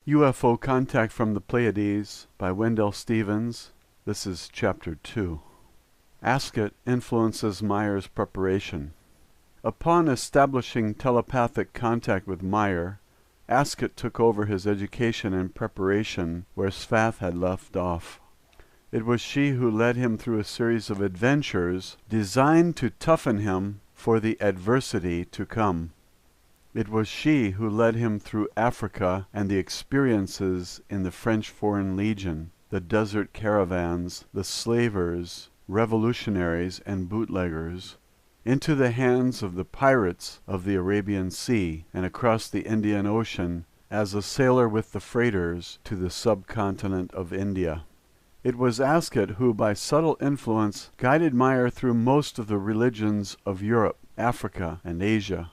UFO Contact from the Pleiades by Wendell Stevens. This is Chapter 2. Asket influences Meier's preparation. Upon establishing telepathic contact with Meier, Asket took over his education and preparation where Svath had left off. It was she who led him through a series of adventures designed to toughen him for the adversity to come. It was she who led him through Africa and the experiences in the French Foreign Legion, the desert caravans, the slavers, revolutionaries, and bootleggers, into the hands of the pirates of the Arabian Sea and across the Indian Ocean as a sailor with the freighters to the subcontinent of India. It was Asket who, by subtle influence, guided Meier through most of the religions of Europe, Africa, and Asia,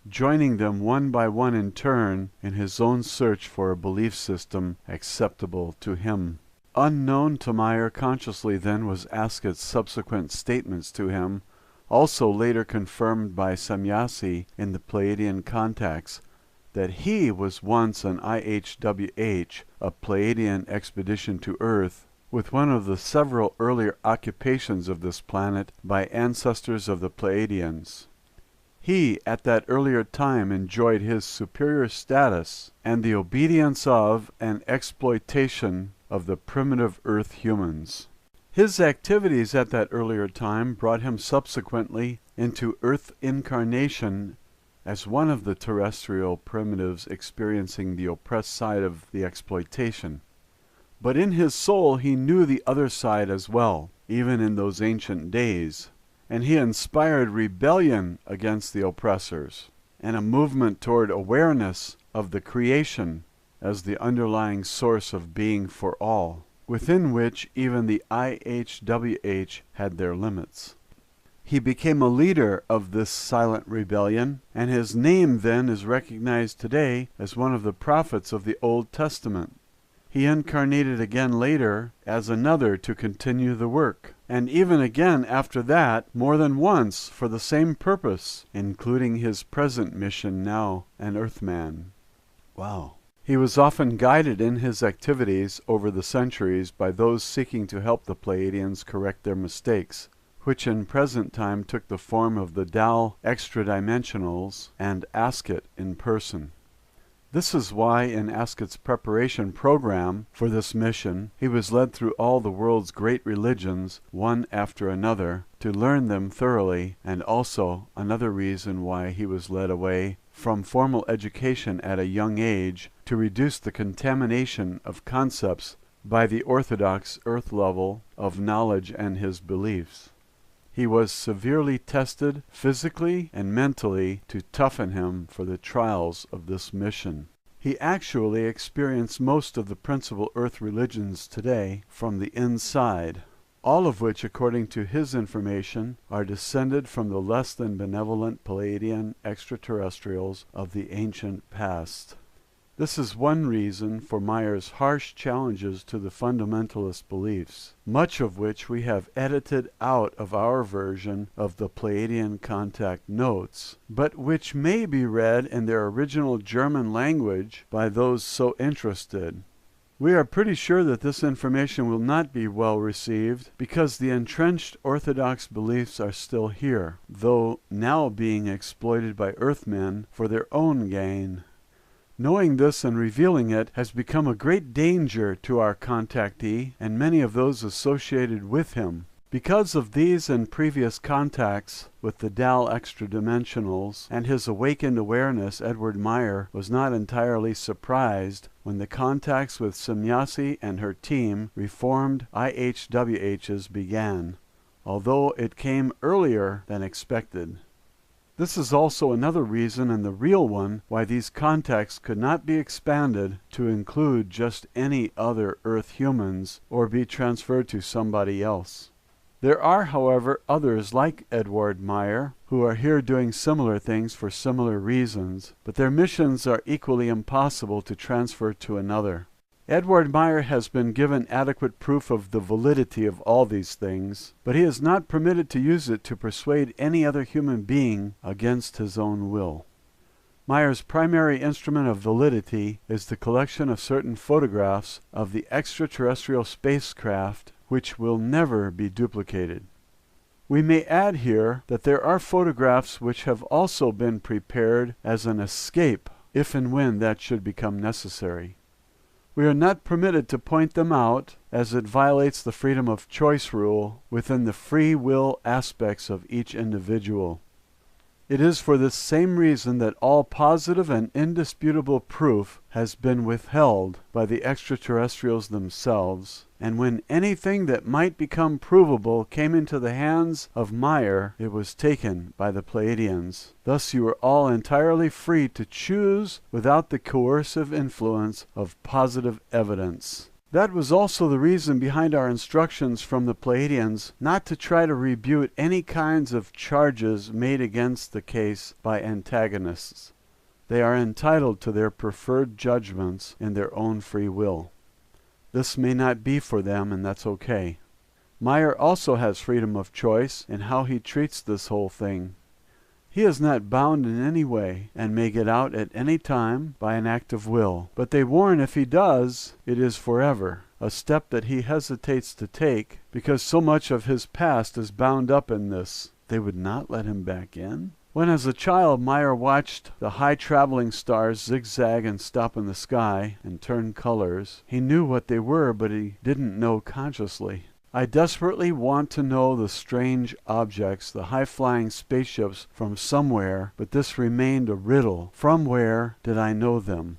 joining them one by one in turn in his own search for a belief system acceptable to him. Unknown to Meier consciously then was Asket's subsequent statements to him, also later confirmed by Semyasi in the Pleiadian contacts, that he was once an IHWH, a Pleiadian expedition to Earth, with one of the several earlier occupations of this planet by ancestors of the Pleiadians. He, at that earlier time, enjoyed his superior status and the obedience of and exploitation of the primitive Earth humans. His activities at that earlier time brought him subsequently into Earth incarnation as one of the terrestrial primitives experiencing the oppressed side of the exploitation. But in his soul he knew the other side as well, even in those ancient days. And he inspired rebellion against the oppressors, and a movement toward awareness of the creation as the underlying source of being for all, within which even the IHWH had their limits. He became a leader of this silent rebellion, and his name then is recognized today as one of the prophets of the Old Testament. He incarnated again later as another to continue the work, and even again after that more than once for the same purpose, including his present mission now, an Earthman. Wow. He was often guided in his activities over the centuries by those seeking to help the Pleiadians correct their mistakes, which in present time took the form of the Dal extra-dimensionals and Asket in person. This is why in Asket's preparation program for this mission, he was led through all the world's great religions, one after another, to learn them thoroughly, and also another reason why he was led away from formal education at a young age to reduce the contamination of concepts by the orthodox earth level of knowledge and his beliefs. He was severely tested physically and mentally to toughen him for the trials of this mission. He actually experienced most of the principal earth religions today from the inside, all of which, according to his information, are descended from the less than benevolent Pleiadian extraterrestrials of the ancient past. This is one reason for Meier's harsh challenges to the fundamentalist beliefs, much of which we have edited out of our version of the Pleiadian contact notes, but which may be read in their original German language by those so interested. We are pretty sure that this information will not be well received because the entrenched orthodox beliefs are still here, though now being exploited by Earthmen for their own gain. Knowing this and revealing it has become a great danger to our contactee and many of those associated with him. Because of these and previous contacts with the Dal extra-dimensionals and his awakened awareness, Edward Meier was not entirely surprised when the contacts with Semyasi and her team reformed IHWHs began, although it came earlier than expected. This is also another reason, and the real one, why these contacts could not be expanded to include just any other Earth humans or be transferred to somebody else. There are, however, others like Edward Meier who are here doing similar things for similar reasons, but their missions are equally impossible to transfer to another. Edward Meier has been given adequate proof of the validity of all these things, but he is not permitted to use it to persuade any other human being against his own will. Meier's primary instrument of validity is the collection of certain photographs of the extraterrestrial spacecraft which will never be duplicated. We may add here that there are photographs which have also been prepared as an escape if and when that should become necessary. We are not permitted to point them out, as it violates the freedom of choice rule within the free will aspects of each individual. It is for this same reason that all positive and indisputable proof has been withheld by the extraterrestrials themselves, and when anything that might become provable came into the hands of Meier, it was taken by the Pleiadians. Thus you are all entirely free to choose without the coercive influence of positive evidence. That was also the reason behind our instructions from the Pleiadians not to try to rebut any kinds of charges made against the case by antagonists. They are entitled to their preferred judgments in their own free will. This may not be for them, and that's okay. Meier also has freedom of choice in how he treats this whole thing. He is not bound in any way, and may get out at any time by an act of will. But they warn if he does, it is forever, a step that he hesitates to take, because so much of his past is bound up in this. They would not let him back in? When as a child Meier watched the high traveling stars zigzag and stop in the sky and turn colors, he knew what they were, but he didn't know consciously. I desperately want to know the strange objects, the high-flying spaceships from somewhere, but this remained a riddle. From where did I know them?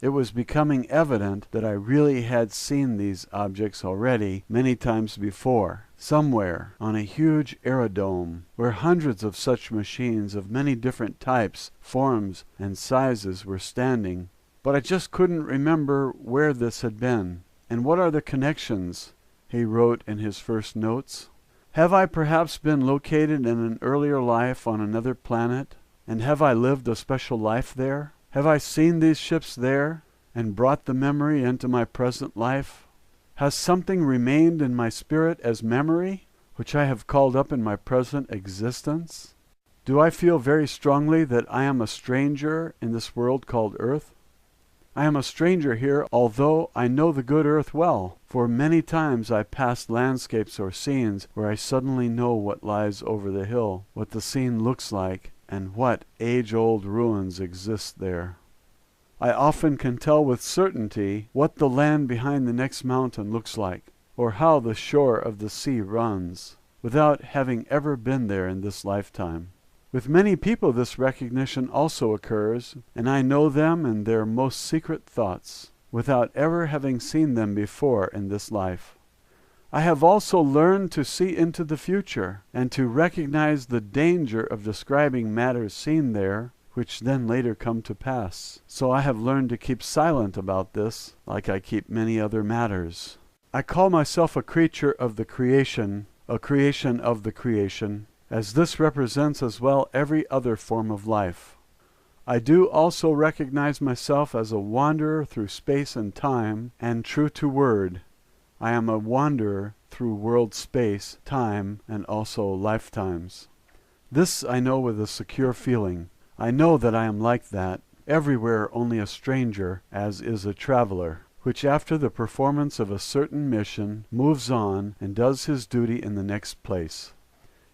It was becoming evident that I really had seen these objects already many times before, somewhere on a huge aerodrome, where hundreds of such machines of many different types, forms, and sizes were standing. But I just couldn't remember where this had been. And what are the connections? He wrote in his first notes. Have I perhaps been located in an earlier life on another planet? And have I lived a special life there? Have I seen these ships there and brought the memory into my present life? Has something remained in my spirit as memory, which I have called up in my present existence? Do I feel very strongly that I am a stranger in this world called Earth? I am a stranger here, although I know the good earth well, for many times I pass landscapes or scenes where I suddenly know what lies over the hill, what the scene looks like, and what age-old ruins exist there. I often can tell with certainty what the land behind the next mountain looks like, or how the shore of the sea runs, without having ever been there in this lifetime. With many people this recognition also occurs, and I know them and their most secret thoughts, without ever having seen them before in this life. I have also learned to see into the future, and to recognize the danger of describing matters seen there, which then later come to pass. So I have learned to keep silent about this, like I keep many other matters. I call myself a creature of the creation, a creation of the creation, as this represents as well every other form of life. I do also recognize myself as a wanderer through space and time, and true to word. I am a wanderer through world, space, time, and also lifetimes. This I know with a secure feeling. I know that I am like that, everywhere only a stranger, as is a traveler, which after the performance of a certain mission moves on and does his duty in the next place.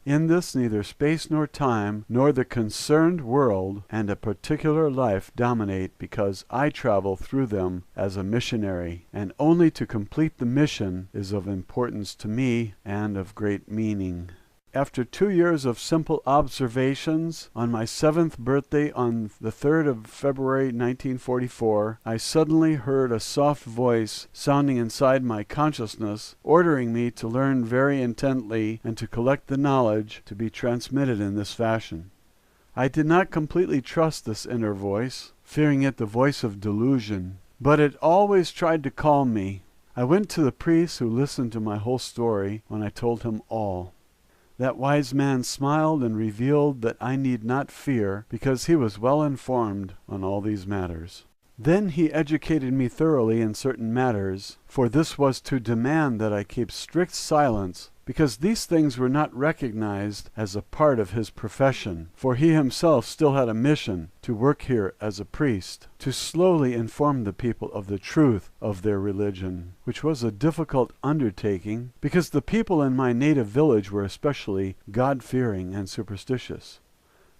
In this neither space nor time nor the concerned world and a particular life dominate, because I travel through them as a missionary, and only to complete the mission is of importance to me and of great meaning. After 2 years of simple observations, on my 7th birthday on the 3rd of February 1944, I suddenly heard a soft voice sounding inside my consciousness, ordering me to learn very intently and to collect the knowledge to be transmitted in this fashion. I did not completely trust this inner voice, fearing it the voice of delusion, but it always tried to calm me. I went to the priest who listened to my whole story when I told him all. That wise man smiled and revealed that I need not fear, because he was well informed on all these matters. Then he educated me thoroughly in certain matters, for this was to demand that I keep strict silence because these things were not recognized as a part of his profession, for he himself still had a mission to work here as a priest, to slowly inform the people of the truth of their religion, which was a difficult undertaking, because the people in my native village were especially God-fearing and superstitious.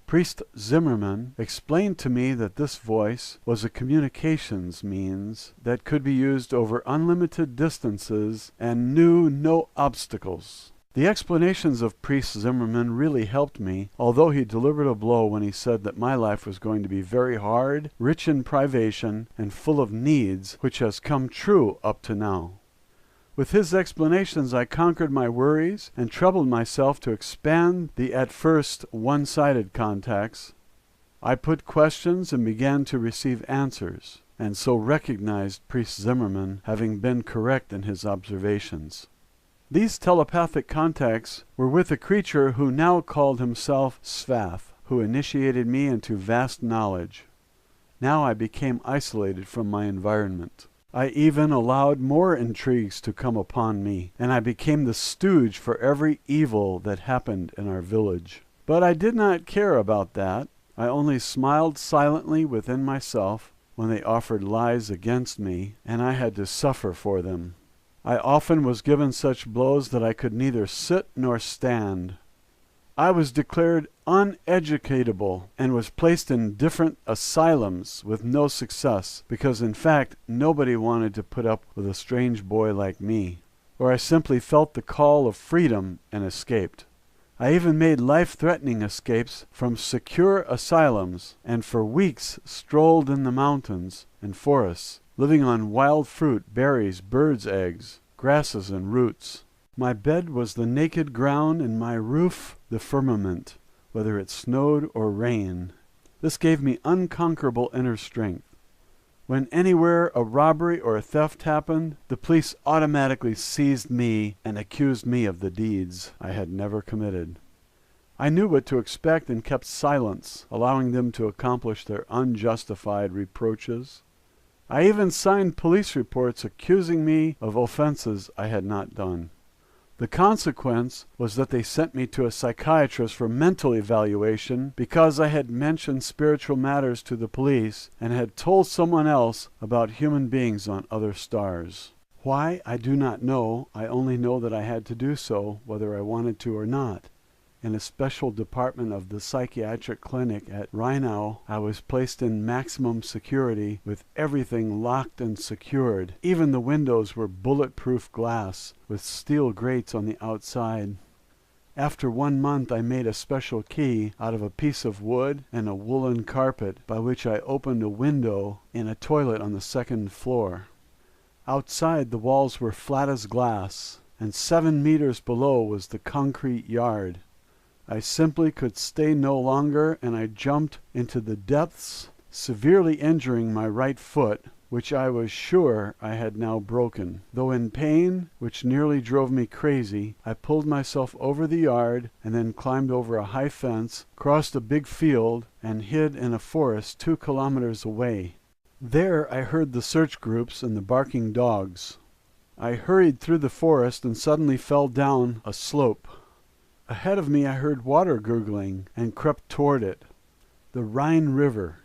Priest Zimmerman explained to me that this voice was a communications means that could be used over unlimited distances and knew no obstacles. The explanations of Priest Zimmerman really helped me, although he delivered a blow when he said that my life was going to be very hard, rich in privation, and full of needs, which has come true up to now. With his explanations, I conquered my worries and troubled myself to expand the at first one-sided contacts. I put questions and began to receive answers, and so recognized Priest Zimmerman having been correct in his observations. These telepathic contacts were with a creature who now called himself Svath, who initiated me into vast knowledge. Now I became isolated from my environment. I even allowed more intrigues to come upon me, and I became the stooge for every evil that happened in our village. But I did not care about that. I only smiled silently within myself when they offered lies against me, and I had to suffer for them. I often was given such blows that I could neither sit nor stand. I was declared uneducatable and was placed in different asylums with no success, because in fact nobody wanted to put up with a strange boy like me, or I simply felt the call of freedom and escaped. I even made life-threatening escapes from secure asylums, and for weeks strolled in the mountains and forests, living on wild fruit, berries, birds' eggs, grasses, and roots. My bed was the naked ground, and my roof the firmament, whether it snowed or rained. This gave me unconquerable inner strength. When anywhere a robbery or a theft happened, the police automatically seized me and accused me of the deeds I had never committed. I knew what to expect and kept silence, allowing them to accomplish their unjustified reproaches. I even signed police reports accusing me of offenses I had not done. The consequence was that they sent me to a psychiatrist for mental evaluation because I had mentioned spiritual matters to the police and had told someone else about human beings on other stars. Why, I do not know. I only know that I had to do so, whether I wanted to or not. In a special department of the psychiatric clinic at Rheinau, I was placed in maximum security with everything locked and secured. Even the windows were bulletproof glass with steel grates on the outside. After 1 month, I made a special key out of a piece of wood and a woolen carpet by which I opened a window in a toilet on the 2nd floor. Outside, the walls were flat as glass, and 7 meters below was the concrete yard. I simply could stay no longer, and I jumped into the depths, severely injuring my right foot, which I was sure I had now broken. Though in pain, which nearly drove me crazy, I pulled myself over the yard and then climbed over a high fence, crossed a big field, and hid in a forest 2 kilometers away. There I heard the search groups and the barking dogs. I hurried through the forest and suddenly fell down a slope. Ahead of me I heard water gurgling and crept toward it. The Rhine River.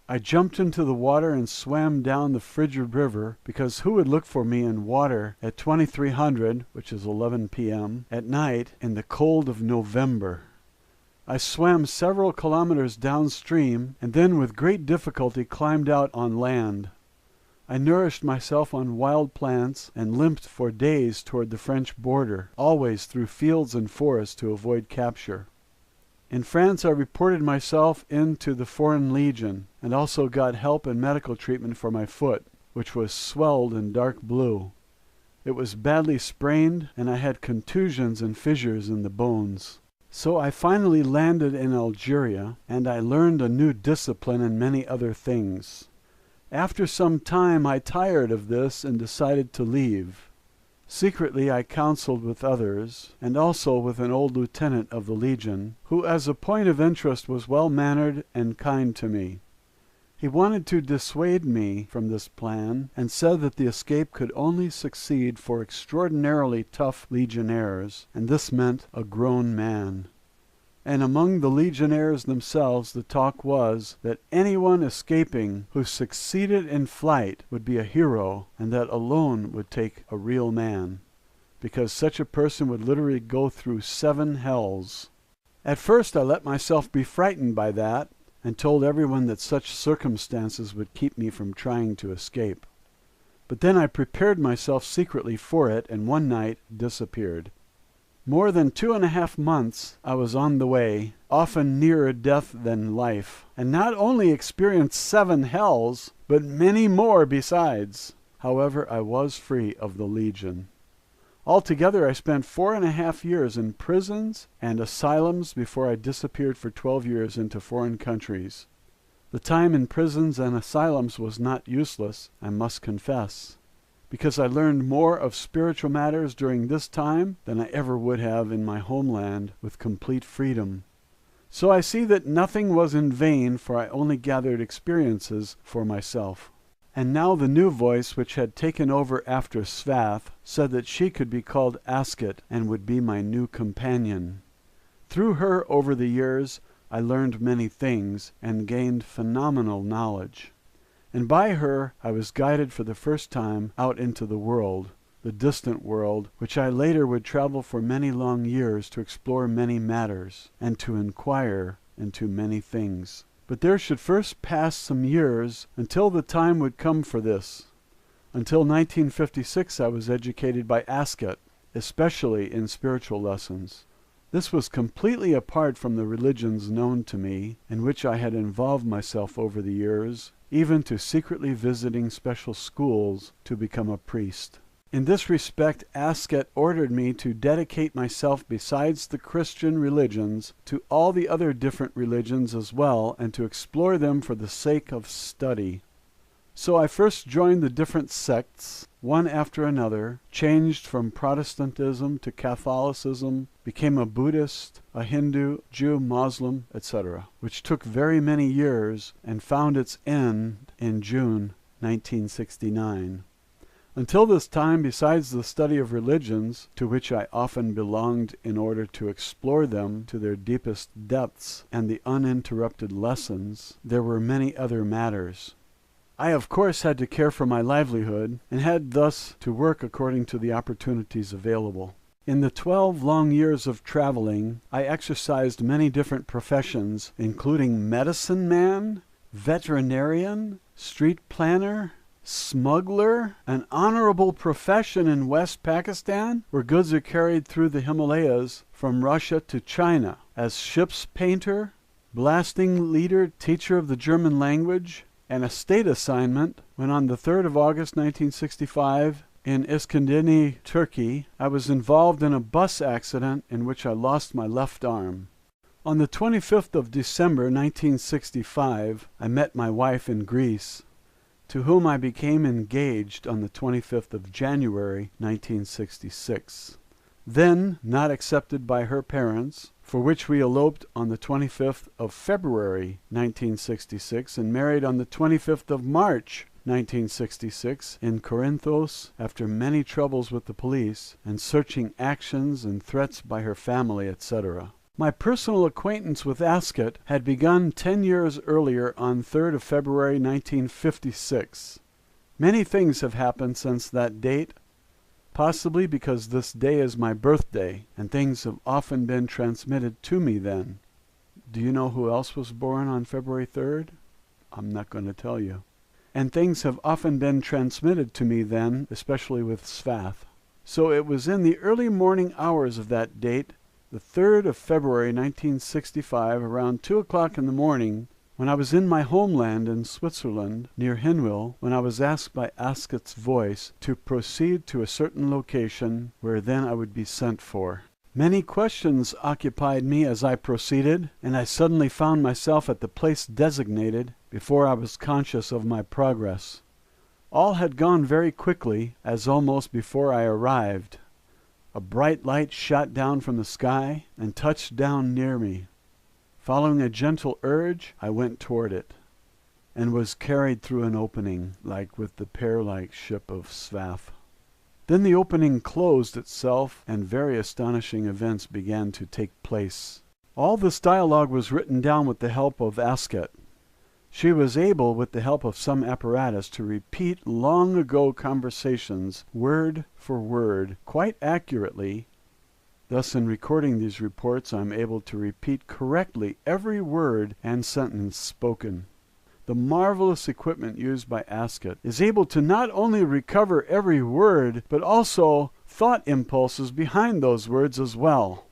I jumped into the water and swam down the frigid river, because who would look for me in water at 2300, which is 11 p.m., at night in the cold of November? I swam several kilometers downstream and then with great difficulty climbed out on land. I nourished myself on wild plants and limped for days toward the French border, always through fields and forests to avoid capture. In France, I reported myself into the Foreign Legion and also got help and medical treatment for my foot, which was swelled and dark blue. It was badly sprained, and I had contusions and fissures in the bones. So I finally landed in Algeria, and I learned a new discipline and many other things. After some time I tired of this and decided to leave. Secretly I counseled with others, and also with an old lieutenant of the Legion, who as a point of interest was well-mannered and kind to me. He wanted to dissuade me from this plan, and said that the escape could only succeed for extraordinarily tough legionnaires, and this meant a grown man. And among the legionnaires themselves the talk was that anyone escaping who succeeded in flight would be a hero, and that alone would take a real man, because such a person would literally go through 7 hells. At first I let myself be frightened by that, and told everyone that such circumstances would keep me from trying to escape. But then I prepared myself secretly for it, and one night disappeared. More than 2.5 months I was on the way, often nearer death than life, and not only experienced 7 hells, but many more besides. However, I was free of the legion. Altogether, I spent 4.5 years in prisons and asylums before I disappeared for 12 years into foreign countries. The time in prisons and asylums was not useless, I must confess, because I learned more of spiritual matters during this time than I ever would have in my homeland with complete freedom. So I see that nothing was in vain, for I only gathered experiences for myself. And now the new voice which had taken over after Svath said that she could be called Asket and would be my new companion. Through her over the years I learned many things and gained phenomenal knowledge. And by her I was guided for the first time out into the world, the distant world, which I later would travel for many long years to explore many matters and to inquire into many things. But there should first pass some years until the time would come for this. Until 1956 I was educated by Asket, especially in spiritual lessons. This was completely apart from the religions known to me, in which I had involved myself over the years, even to secretly visiting special schools to become a priest. In this respect, Asket ordered me to dedicate myself, besides the Christian religions, to all the other different religions as well, and to explore them for the sake of study. So I first joined the different sects, one after another, changed from Protestantism to Catholicism, became a Buddhist, a Hindu, Jew, Muslim, etc., which took very many years and found its end in June 1969. Until this time, besides the study of religions, to which I often belonged in order to explore them to their deepest depths, and the uninterrupted lessons, there were many other matters. I of course had to care for my livelihood, and had thus to work according to the opportunities available. In the 12 long years of traveling, I exercised many different professions, including medicine man, veterinarian, street planner, smuggler, an honorable profession in West Pakistan, where goods are carried through the Himalayas from Russia to China, as ship's painter, blasting leader, teacher of the German language, and a state assignment when on the 3rd of August 1965 in Iskenderi, Turkey, I was involved in a bus accident in which I lost my left arm. On the 25th of December 1965, I met my wife in Greece, to whom I became engaged on the 25th of January 1966. Then, not accepted by her parents, for which we eloped on the 25th of February 1966 and married on the 25th of March 1966 in Corinthos after many troubles with the police and searching actions and threats by her family, etc. My personal acquaintance with Asket had begun 10 years earlier on 3rd of February 1956. Many things have happened since that date, possibly because this day is my birthday, and things have often been transmitted to me then. Do you know who else was born on February 3rd? I'm not going to tell you. And things have often been transmitted to me then, especially with Svath. So it was in the early morning hours of that date, the 3rd of February 1965, around 2 o'clock in the morning, when I was in my homeland in Switzerland, near Hinwil, when I was asked by Asket's voice to proceed to a certain location where then I would be sent for. Many questions occupied me as I proceeded, and I suddenly found myself at the place designated before I was conscious of my progress. All had gone very quickly, as almost before I arrived. A bright light shot down from the sky and touched down near me. Following a gentle urge, I went toward it. and was carried through an opening, like with the pear-like ship of Svath. Then the opening closed itself, and very astonishing events began to take place. All this dialogue was written down with the help of Asket. She was able, with the help of some apparatus, to repeat long-ago conversations, word for word, quite accurately. Thus, in recording these reports, I am able to repeat correctly every word and sentence spoken. The marvelous equipment used by Asket is able to not only recover every word, but also thought impulses behind those words as well.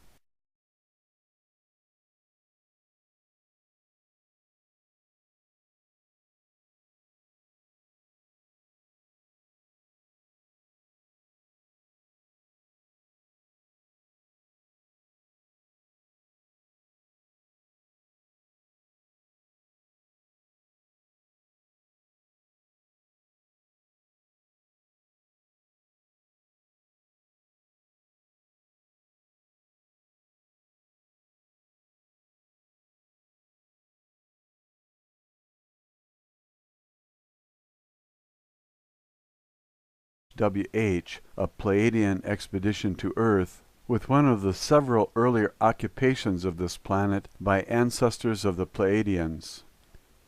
WH, a Pleiadian expedition to Earth, with one of the several earlier occupations of this planet by ancestors of the Pleiadians.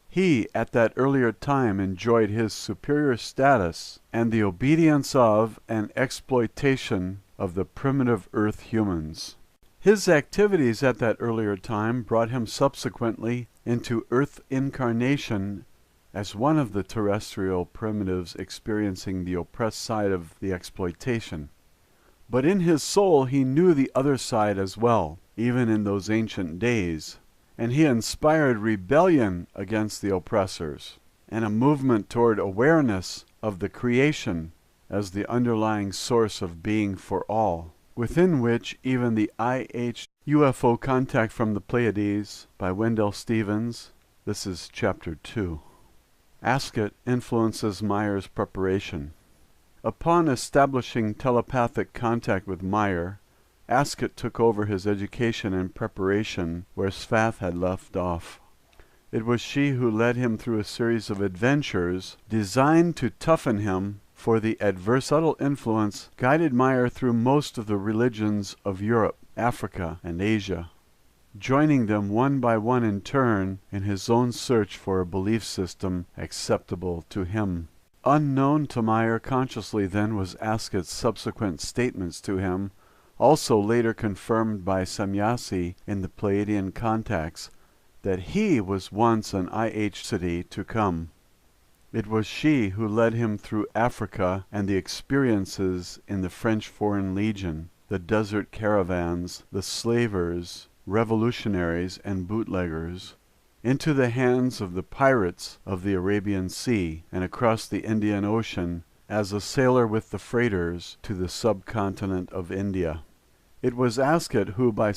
He, at that earlier time, enjoyed his superior status and the obedience of and exploitation of the primitive Earth humans. His activities at that earlier time brought him subsequently into Earth incarnation as one of the terrestrial primitives experiencing the oppressed side of the exploitation. But in his soul he knew the other side as well, even in those ancient days, and he inspired rebellion against the oppressors, and a movement toward awareness of the creation as the underlying source of being for all, within which even the UFO contact from the Pleiades by Wendell Stevens. This is Chapter 2. Asket influences Meier's preparation. Upon establishing telepathic contact with Meier, Asket took over his education and preparation where Svath had left off. It was she who led him through a series of adventures designed to toughen him for the adverse subtle influence guided Meier through most of the religions of Europe, Africa, and Asia, joining them one by one in turn in his own search for a belief system acceptable to him. Unknown to Meier consciously then was Asket's subsequent statements to him, also later confirmed by Samyasi in the Pleiadian contacts, that he was once an city to come. It was she who led him through Africa and the experiences in the French Foreign Legion, the desert caravans, the slavers, revolutionaries, and bootleggers, into the hands of the pirates of the Arabian Sea, and across the Indian Ocean as a sailor with the freighters to the subcontinent of India. It was Asket who, by